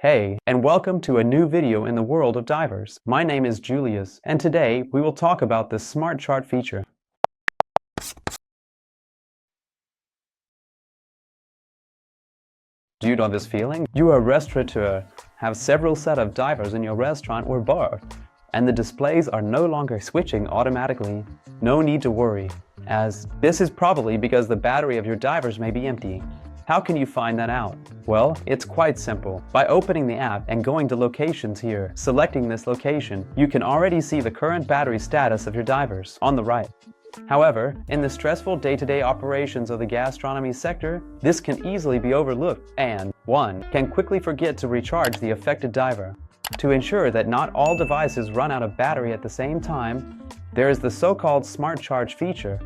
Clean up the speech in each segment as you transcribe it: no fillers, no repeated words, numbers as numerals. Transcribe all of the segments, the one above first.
Hey, and welcome to a new video in the world of divers. My name is Julius, and today we will talk about the Smart Chart feature. Do you know this feeling? You are a restaurateur, have several set of divers in your restaurant or bar, and the displays are no longer switching automatically. No need to worry, as this is probably because the battery of your divers may be empty. How can you find that out? Well, it's quite simple. By opening the app and going to locations here, selecting this location, you can already see the current battery status of your divers on the right. However, in the stressful day-to-day operations of the gastronomy sector, this can easily be overlooked and, one, can quickly forget to recharge the affected diver. To ensure that not all devices run out of battery at the same time, there is the so-called Smart Charge feature,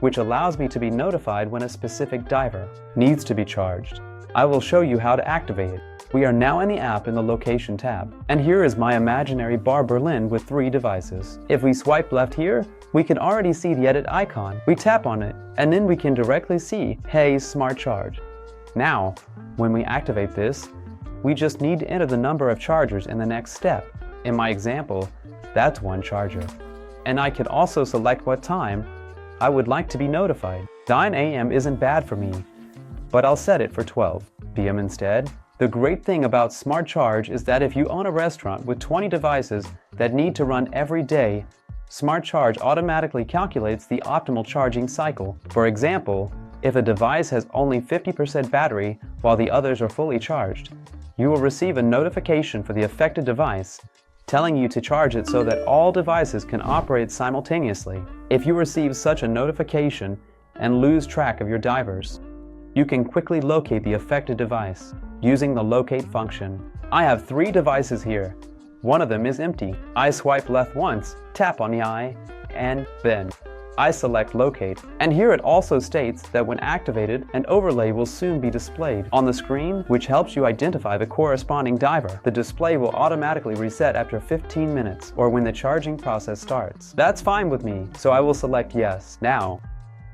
which allows me to be notified when a specific diver needs to be charged. I will show you how to activate it. We are now in the app in the Location tab, and here is my imaginary bar Berlin with 3 devices. If we swipe left here, we can already see the edit icon. We tap on it, and then we can directly see Hey Smart Charge. Now, when we activate this, we just need to enter the number of chargers in the next step. In my example, that's 1 charger. And I can also select what time I would like to be notified. 9 a.m. isn't bad for me, but I'll set it for 12 p.m. instead. The great thing about Smart Charge is that if you own a restaurant with 20 devices that need to run every day, Smart Charge automatically calculates the optimal charging cycle. For example, if a device has only 50% battery while the others are fully charged, you will receive a notification for the affected device telling you to charge it so that all devices can operate simultaneously. If you receive such a notification and lose track of your divers, you can quickly locate the affected device using the locate function. I have 3 devices here. One of them is empty. I swipe left once, tap on the eye, and then I select locate. And here it also states that when activated, an overlay will soon be displayed on the screen, which helps you identify the corresponding diver. The display will automatically reset after 15 minutes or when the charging process starts. That's fine with me, so I will select yes. Now,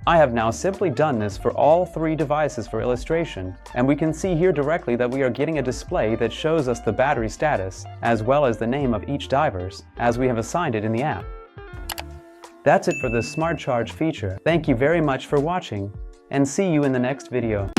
I have now simply done this for all 3 devices for illustration, and we can see here directly that we are getting a display that shows us the battery status, as well as the name of each divers, as we have assigned it in the app. That's it for the Smart Charge feature. Thank you very much for watching, and see you in the next video.